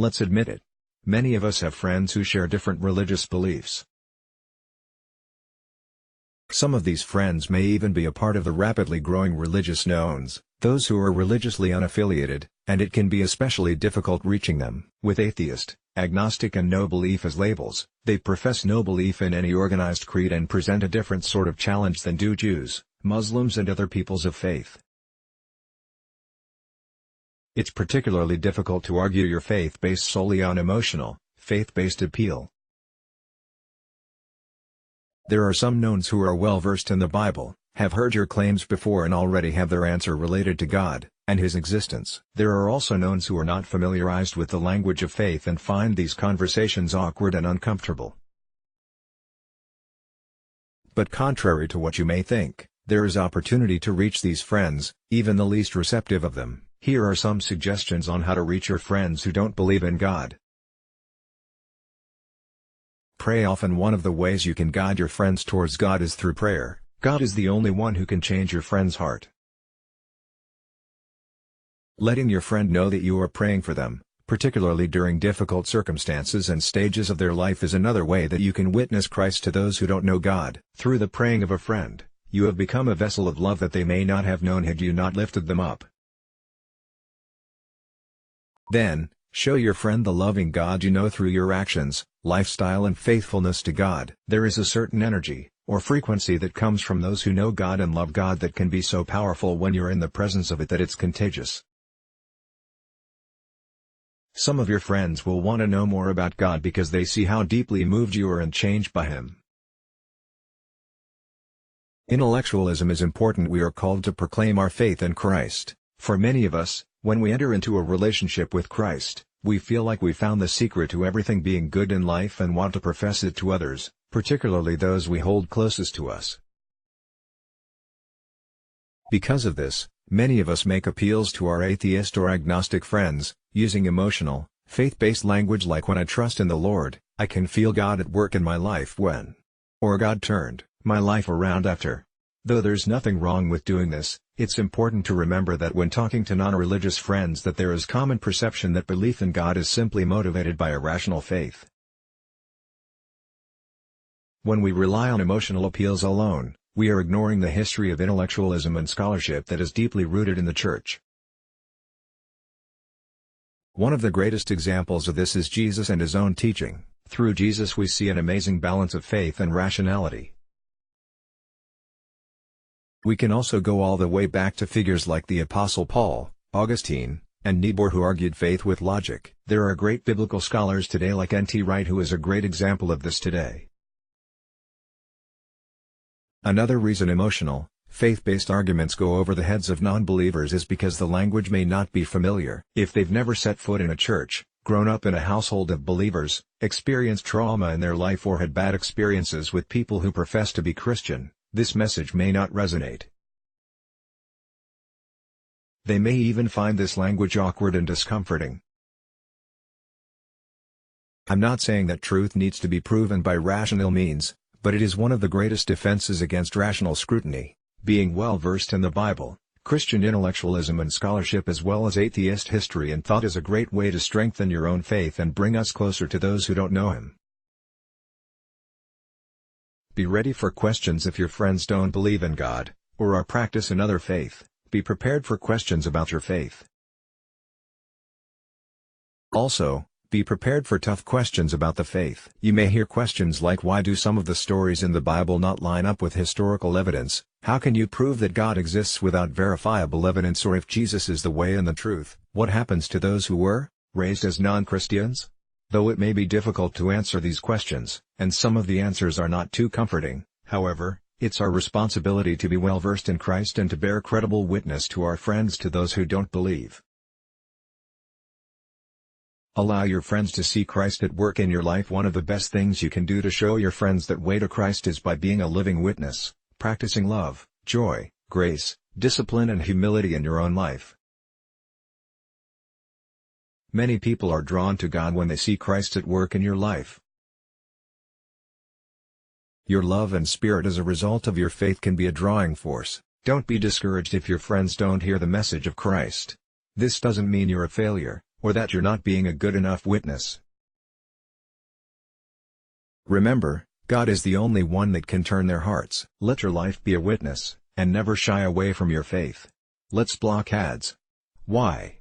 Let's admit it. Many of us have friends who share different religious beliefs. Some of these friends may even be a part of the rapidly growing religious knowns, those who are religiously unaffiliated, and it can be especially difficult reaching them. With atheist, agnostic and no belief as labels, they profess no belief in any organized creed and present a different sort of challenge than do Jews, Muslims and other peoples of faith. It's particularly difficult to argue your faith based solely on emotional, faith-based appeal. There are some knowns who are well versed in the Bible, have heard your claims before and already have their answer related to God and His existence. There are also knowns who are not familiarized with the language of faith and find these conversations awkward and uncomfortable. But contrary to what you may think, there is opportunity to reach these friends, even the least receptive of them. Here are some suggestions on how to reach your friends who don't believe in God. Pray often. One of the ways you can guide your friends towards God is through prayer. God is the only one who can change your friend's heart. Letting your friend know that you are praying for them, particularly during difficult circumstances and stages of their life, is another way that you can witness Christ to those who don't know God. Through the praying of a friend, you have become a vessel of love that they may not have known had you not lifted them up. Then, show your friend the loving God you know through your actions, lifestyle and faithfulness to God. There is a certain energy, or frequency that comes from those who know God and love God that can be so powerful when you're in the presence of it that it's contagious. Some of your friends will want to know more about God because they see how deeply moved you are and changed by Him. Intellectualism is important. We are called to proclaim our faith in Christ. For many of us, when we enter into a relationship with Christ, we feel like we found the secret to everything being good in life and want to profess it to others, particularly those we hold closest to us. Because of this, many of us make appeals to our atheist or agnostic friends, using emotional, faith-based language like, "When I trust in the Lord, I can feel God at work in my life when," or "God turned my life around after." Though there's nothing wrong with doing this, it's important to remember that when talking to non-religious friends that there is common perception that belief in God is simply motivated by a rational faith. When we rely on emotional appeals alone, we are ignoring the history of intellectualism and scholarship that is deeply rooted in the Church. One of the greatest examples of this is Jesus and His own teaching. Through Jesus we see an amazing balance of faith and rationality. We can also go all the way back to figures like the Apostle Paul, Augustine, and Niebuhr who argued faith with logic. There are great biblical scholars today like N.T. Wright who is a great example of this today. Another reason emotional, faith-based arguments go over the heads of non-believers is because the language may not be familiar. If they've never set foot in a church, grown up in a household of believers, experienced trauma in their life or had bad experiences with people who profess to be Christian, this message may not resonate. They may even find this language awkward and discomforting. I'm not saying that truth needs to be proven by rational means, but it is one of the greatest defenses against rational scrutiny. Being well versed in the Bible, Christian intellectualism and scholarship as well as atheist history and thought is a great way to strengthen your own faith and bring us closer to those who don't know Him. Be ready for questions if your friends don't believe in God, or are practice another faith. Be prepared for questions about your faith. Also, be prepared for tough questions about the faith. You may hear questions like, why do some of the stories in the Bible not line up with historical evidence? How can you prove that God exists without verifiable evidence? Or if Jesus is the way and the truth, what happens to those who were raised as non-Christians? Though it may be difficult to answer these questions, and some of the answers are not too comforting, however, it's our responsibility to be well versed in Christ and to bear credible witness to our friends to those who don't believe. Allow your friends to see Christ at work in your life. One of the best things you can do to show your friends that way to Christ is by being a living witness, practicing love, joy, grace, discipline and humility in your own life. Many people are drawn to God when they see Christ at work in your life. Your love and spirit as a result of your faith can be a drawing force. Don't be discouraged if your friends don't hear the message of Christ. This doesn't mean you're a failure, or that you're not being a good enough witness. Remember, God is the only one that can turn their hearts. Let your life be a witness, and never shy away from your faith. Let's block ads. Why?